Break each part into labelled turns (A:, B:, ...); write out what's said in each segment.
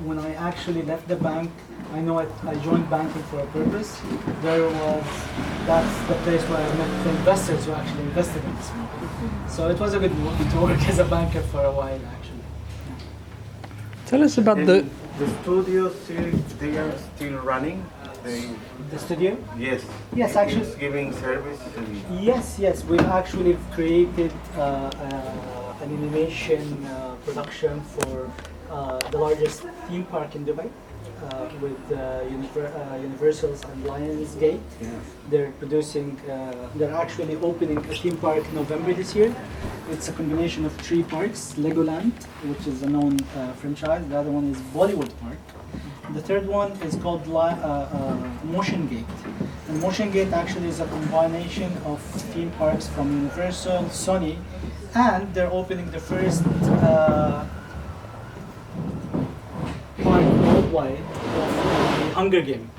A: when I actually left the bank, I know I joined banking for a purpose. That's the place where I met the investors who actually invested in this movie. So it was a good move to work as a banker for a while, actually.
B: Tell us about
C: And
B: the
C: the studio still, they are still running.
A: The studio?
C: Yes.
A: Yes, actually.
C: It's giving service.
A: Yes. We've actually created an animation production for the largest theme park in Dubai with Universal's and Lionsgate.
C: Yeah.
A: They're producing, they're actually opening a theme park in November this year. It's a combination of 3 parks: Legoland, which is a known franchise. The other one is Bollywood Park. The third one is called Motion Gate. And Motion Gate actually is a combination of theme parks from Universal, Sony, and they're opening the first park worldwide of the Hunger Game.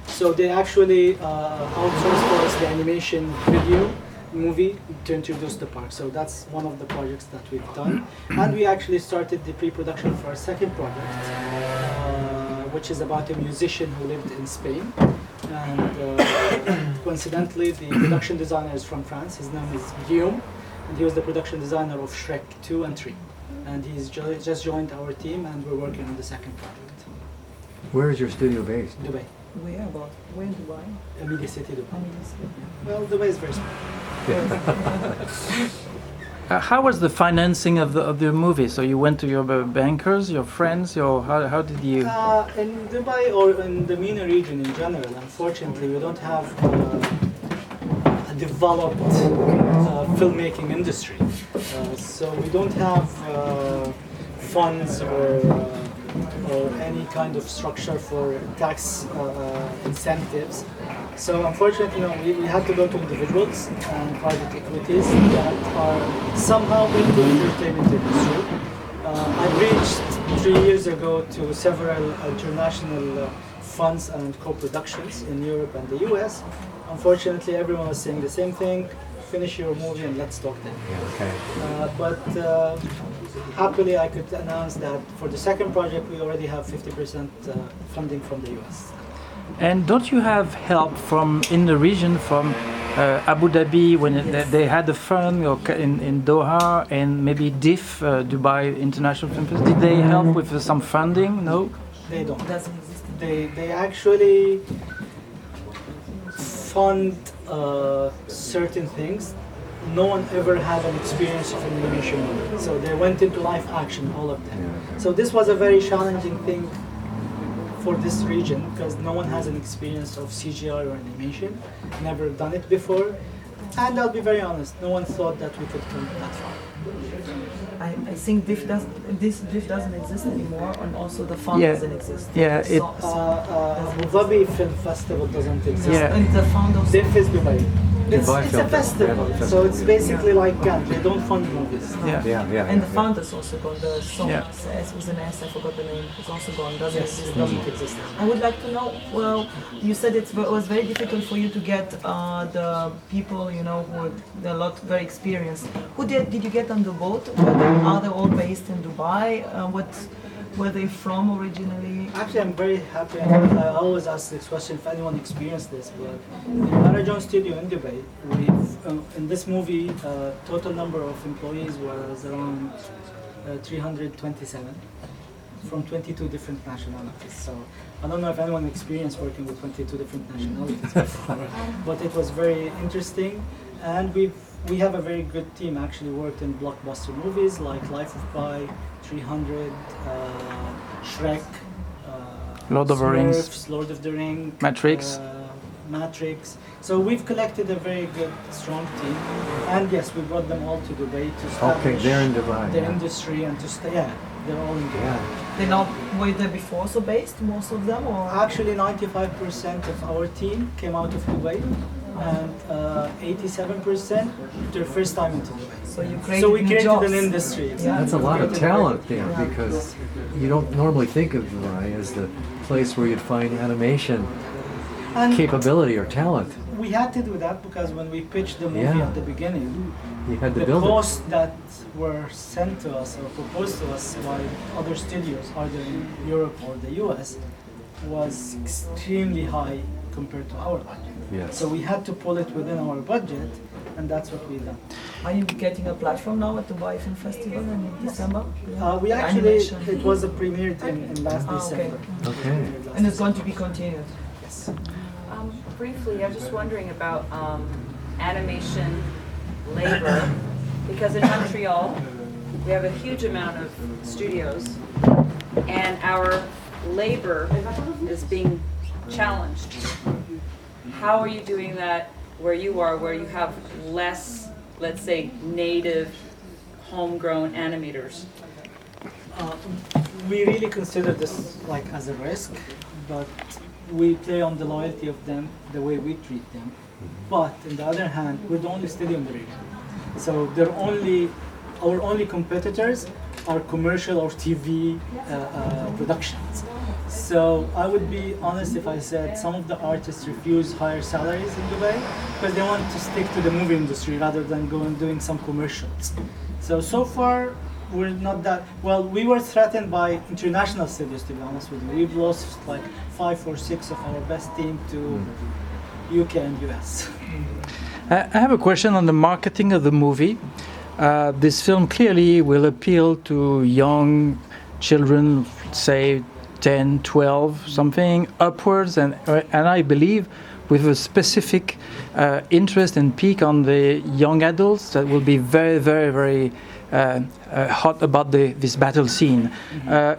A: So they actually outsourced for us the animation video movie to introduce the park. So that's one of the projects that we've done. And we actually started the pre-production for our second project, which is about a musician who lived in Spain. And coincidentally, the production designer is from France. His name is Guillaume, and he was the production designer of Shrek 2 and 3. And he's just joined our team, and we're working on the second project.
D: Where is your studio based?
A: Dubai.
E: Where about? Where in Dubai?
A: Amelia City, Dubai.
E: Amelia City.
A: Well, Dubai is very small.
B: how was the financing of the movie? So you went to your bankers, your friends, how did you?
A: In Dubai or in the MENA region in general, unfortunately, we don't have a developed filmmaking industry. So we don't have funds or any kind of structure for tax incentives. So unfortunately, we had to go to individuals and private equities that are somehow in the entertainment industry. I reached 3 years ago to several international funds and co-productions in Europe and the US. Unfortunately, everyone was saying the same thing: finish your movie and let's talk then.
D: Okay.
A: But happily, I could announce that for the second project, we already have 50% funding from the US.
B: And don't you have help from in the region from Abu Dhabi when they had the fund, or in Doha, and maybe DIF, Dubai International Film Festival? Did they help with some funding? No?
A: They don't.
E: Doesn't exist.
A: They actually fund certain things. No one ever had an experience of an animation movie. So they went into live action, all of them. So this was a very challenging thing for this region because no one has an experience of CGI or animation, never done it before. And I'll be very honest, no one thought that we could come that far.
E: I think DIF doesn't exist anymore, and also the fund doesn't exist.
B: Yeah, it.
A: Abu Dhabi Film Festival doesn't exist.
B: Yeah.
E: And the fund also.
A: DIF is Dubai. It's
D: Dubai
A: a
D: Film
A: festival,
D: Festival.
A: so it's basically like Cannes. They don't fund movies.
B: Yeah.
E: And the fund is also gone. The song
B: Yeah.
E: with an S, I forgot the name. It's also gone. Doesn't
A: Yes,
E: exist.
A: it doesn't exist.
E: I would like to know. Well, you said it was very difficult for you to get the people, who are very experienced. Who did you get on the boat? Are they all based in Dubai? Where they from originally?
A: Actually, I'm very happy. I always ask this question if anyone experienced this, but in Marajon Studio in Dubai, in this movie, total number of employees was around 327 from 22 different nationalities. So I don't know if anyone experienced working with 22 different nationalities before, but it was very interesting. And we have a very good team, actually worked in blockbuster movies like Life of Pi, 300, Shrek,
B: Lord of the Rings.
A: Smurfs, Lord of the Ring,
B: Matrix.
A: Matrix. So we've collected a very good, strong team. And yes, we brought them all to Dubai to establish
D: Okay, they're in Dubai.
A: the
D: yeah.
A: industry and to stay. Yeah, they're all in Dubai.
D: Yeah.
E: They not were they before also based, most of them, or?
A: Actually, 95% of our team came out of Dubai, and 87% their first time into Dubai.
E: So you created
A: So we
E: new
A: created
E: jobs.
A: an industry.
D: That's a lot of talent there because you don't normally think of Dubai as the place where you'd find animation
A: And
D: capability or talent.
A: we had to do that because when we pitched the movie
D: Yeah.
A: at the beginning,
D: You had to
A: the
D: build it.
A: costs that were sent to us or proposed to us by other studios, either in Europe or the US, was extremely high compared to our budget.
D: Yes.
A: So we had to pull it within our budget, and that's what we done.
E: Are you getting a platform now at Dubai Film Festival in December?
A: We actually,
E: Animation.
A: it was premiered in last
E: Ah, okay.
A: December.
D: Okay.
E: And it's going to be continued.
A: Yes.
F: Briefly, I was just wondering about animation labor, because in Montreal, we have a huge amount of studios, and our labor is being challenged. How are you doing that where you are, where you have less, let's say, native, homegrown animators?
A: We really consider this like as a risk, but we play on the loyalty of them, the way we treat them. But on the other hand, we're the only studio in the region. So our only competitors are commercial or TV productions. So I would be honest if I said some of the artists refuse higher salaries in Dubai because they want to stick to the movie industry rather than go and doing some commercials. So far we're not that well. We were threatened by international studios, to be honest with you. We've lost like 5 or 6 of our best team to UK and US.
B: I have a question on the marketing of the movie. This film clearly will appeal to young children, say 10, 12, something upwards, and I believe with a specific interest and peak on the young adults that will be very, very, very hot about this battle scene.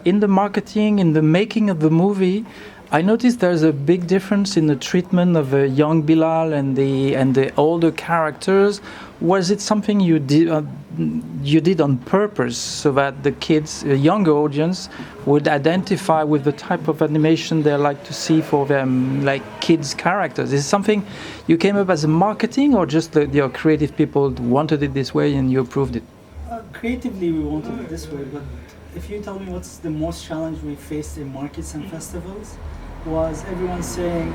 B: In the marketing, in the making of the movie, I noticed there's a big difference in the treatment of young Bilal and the older characters. Was it something you did on purpose so that the kids, a younger audience, would identify with the type of animation they like to see for them, like kids' characters? Is it something you came up as a marketing, or just your creative people wanted it this way and you approved it?
A: Creatively, we wanted it this way, but if you tell me what's the most challenge we faced in markets and festivals, was everyone saying,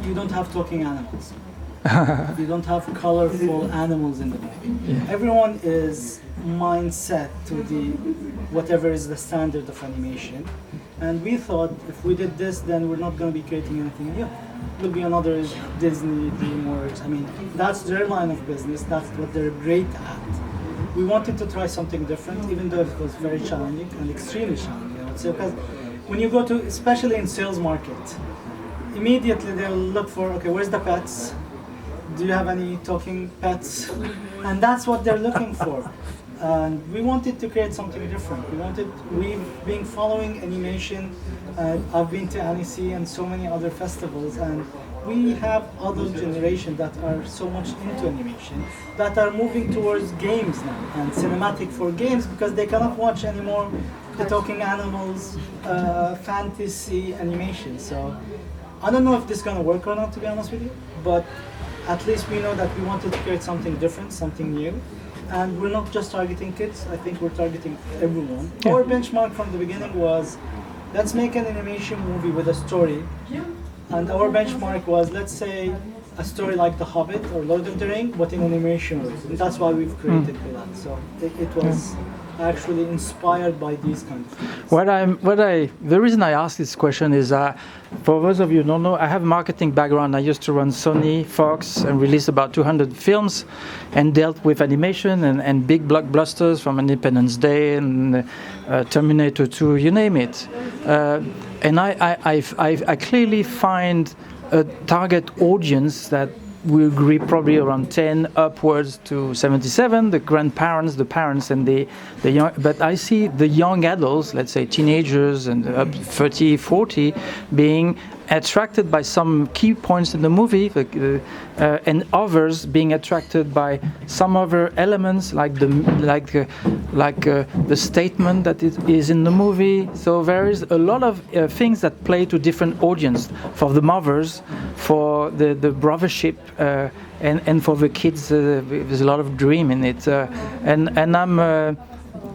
A: you don't have talking animals. You don't have colorful animals in the movie.
B: Yeah.
A: Everyone is mindset to the whatever is the standard of animation. And we thought if we did this, then we're not going to be creating anything new. It will be another Disney, DreamWorks. I mean, that's their line of business. That's what they're great at. We wanted to try something different, even though it was very challenging and extremely challenging, I would say, because when you go to, especially in sales market, immediately they'll look for, okay, where's the pets? Do you have any talking pets? And that's what they're looking for. And we wanted to create something different. We've been following animation. I've been to Annecy and so many other festivals, and we have other generation that are so much into animation that are moving towards games now and cinematic for games because they cannot watch anymore the talking animals, fantasy animation. So I don't know if this is gonna work or not, to be honest with you, but at least we know that we wanted to create something different, something new. And we're not just targeting kids, I think we're targeting everyone.
B: Yeah.
A: Our benchmark from the beginning was, let's make an animation movie with a story. And our benchmark was, let's say, a story like The Hobbit or Lord of the Ring, but in animation. And that's why we've created Bilal. So it was actually inspired by these kind of things.
B: The reason I asked this question is, for those of you who don't know, I have a marketing background. I used to run Sony, Fox, and release about 200 films, and dealt with animation and big blockbusters from Independence Day and Terminator 2, you name it. And I clearly find a target audience that we agree probably around 10 upwards to 77, the grandparents, the parents, and the young. But I see the young adults, let's say teenagers and up 30, 40, being attracted by some key points in the movie, and others being attracted by some other elements, like the statement that is in the movie. So there is a lot of things that play to different audience. For the mothers, for the brothership, and for the kids, there's a lot of dream in it. And I'm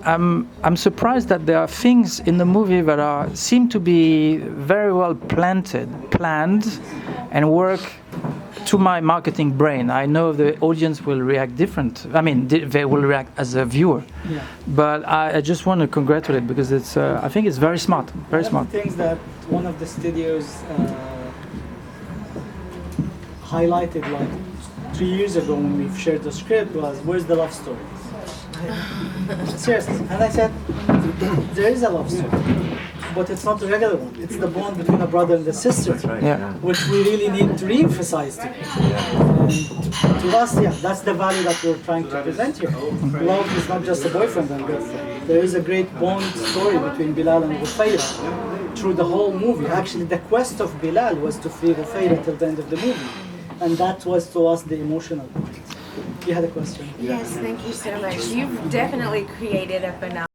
B: I'm surprised that there are things in the movie that seem to be very well planned, and work to my marketing brain. I know the audience will react different. I mean, they will react as a viewer.
A: Yeah.
B: But I just want to congratulate because it's. I think it's very smart. Very smart.
A: One of the things that one of the studios highlighted like 3 years ago when we shared the script was, where's the love story? Seriously. And I said, there is a love story, but it's not the regular one. It's the bond between a brother and a sister,
B: Yeah.
A: which we really need to re-emphasize today. And to us, yeah, that's the value that we're trying to present here. Love is not just a boyfriend and girlfriend. There is a great bond story between Bilal and Ghufayra through the whole movie. Actually, the quest of Bilal was to free Ghufayra till the end of the movie. And that was to us the emotional part. You had a question?
G: Yes, thank you so much. You've definitely created a phenomenon.